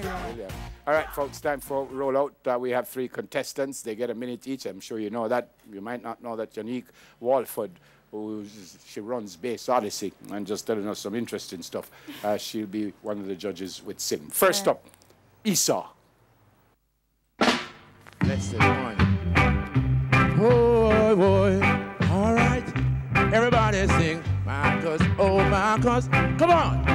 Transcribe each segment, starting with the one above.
Brilliant. All right, folks, time for rollout. We have 3 contestants. They get a minute each. I'm sure you know that. You might not know that Unique Walford, she runs Bass Odyssey and just telling us some interesting stuff. She'll be one of the judges with Sim. First up, Esau. Let's do one. Oh, boy. All right. Everybody sing. Marcus, oh, Marcus. Come on.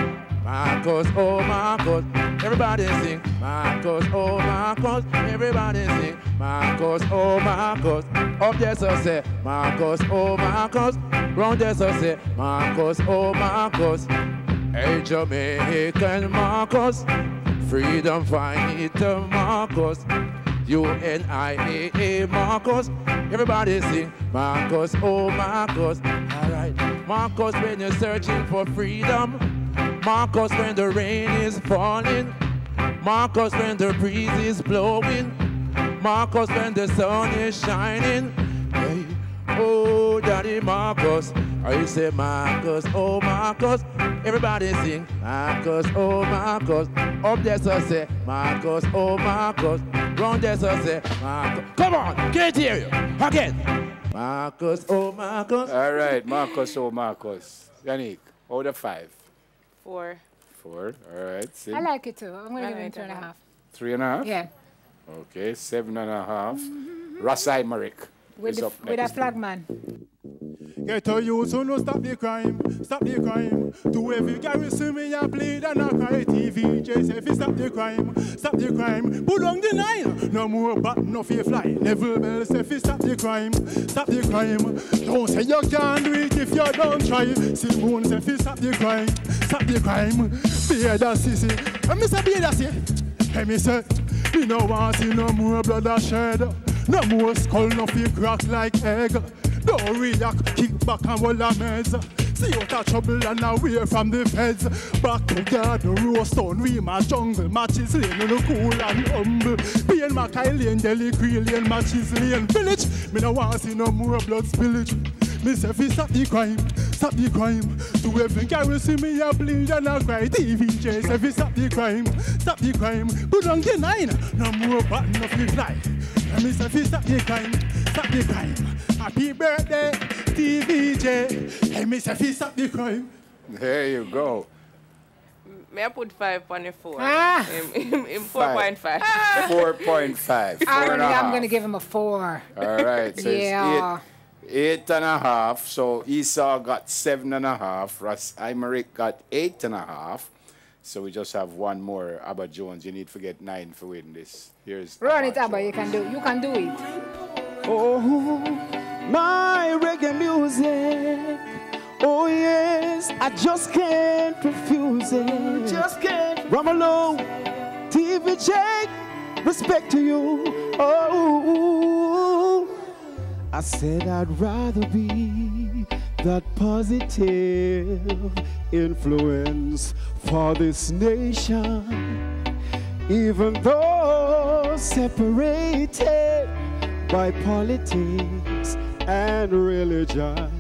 Marcus, oh, Marcus. Everybody sing. Marcus, oh, Marcus. Everybody sing. Marcus, oh, Marcus. Up there, so say. Marcus, oh, Marcus. Round there, so say. Marcus, oh, Marcus. Hey, Jamaican Marcus. Freedom fighter Marcus. UNIAA Marcus. Everybody sing. Marcus, oh, Marcus. All right. Marcus, when you're searching for freedom. Marcus, when the rain is falling. Marcus, when the breeze is blowing. Marcus, when the sun is shining. Hey, oh, Daddy Marcus. I say Marcus, oh, Marcus. Everybody sing. Marcus, oh, Marcus. Up there, so say. Marcus, oh, Marcus. Round there, so say. Marcus. Come on, can't hear you. Again. Marcus, oh, Marcus. All right, Marcus, oh, Marcus. Yannick, out of 5. 4. 4, all right. Sim. I like it too. I'm going to give him 2.5. 3.5? Yeah. Okay, 7.5. Rasai Marik With a flag man. Get a youth who no stop the crime, stop the crime. To every garrison me a bleed and a cry. TVJ say fi stop the crime, Pull on the 9, no more bat, no fear fly. Level bell say fi stop the crime. Don't say you can't do it if you don't try. Simone say fi stop the crime. Beada sissy, and me say Beada say, hey me say, me no want see no more blood a shed, no more skull no fi crack like egg. Don't react, kick back and hold a mess. See out of trouble and away from the feds. Back to garden, roast on, we my jungle. Matches lane, no cool and humble. Pain Mackay lane, Delhi Creel lane, matches lane, village. Me no want see no more blood spillage. Me say fi stop the crime. To every garrison me a bleed and a cry. TVJ say fi stop the crime. Put on the 9, no more bat, no fi fly. And me say fi stop the crime. Happy birthday, TVJ. Hey, me say fi stop the crime. There you go. May I put 5 on the 4? Ah. In 4.5. 4.5. I'm going to give him a 4. All right. So yeah. It's 8.5. So Esau got 7.5. Ras Imerick got 8.5. So we just have one more. Abba Jones, you need to get 9 for winning this. Here's Run it, Abba. You can do it. Oh, my reggae music. Oh, yes, I just can't refuse it. Romolo, TVJ, respect to you. Oh, I said I'd rather be that positive influence for this nation, even though separated by politics and religion.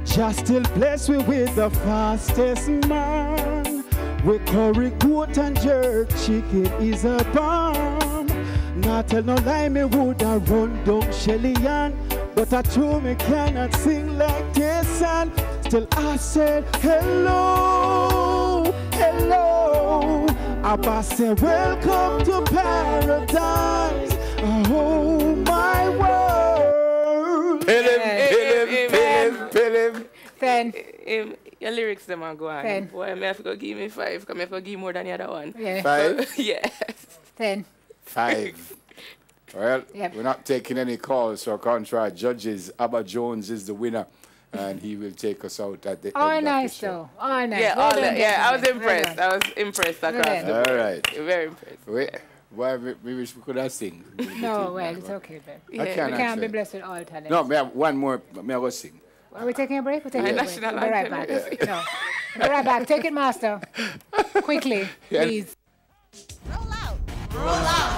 Just still bless me with the fastest man. With curry, goat and jerk chicken is a bomb. Not tell no lie, me would have run down Shelly Ann, but I true me cannot sing like this. And still I said hello, hello. Abba said welcome to paradise. Oh my world. Fill him. 10. Your lyrics them are go on. 10. Boy, I have to go give me 5. Come, I have to give more than the other one. Yeah. 5? Yes. 10. 5. Well, Yep. we're not taking any calls, so contra our judges. Abba Jones is the winner, and he will take us out at the All end nice, of the show. though. All nice. Yeah, Well all done, that. Yeah, I was gentlemen. impressed. Well I was impressed across Well the board. All right. Very impressed. Wait, why we wish we could have sing. done. No, well, it's okay, then. I Yeah. can't We can't be actually. blessed with all talent. No, me have one more. Me I go sing. Are we taking a break? We're taking a break. National We'll be right anthem. back. No. We'll be right back. Take it, master. Quickly, Yeah. please. Roll out.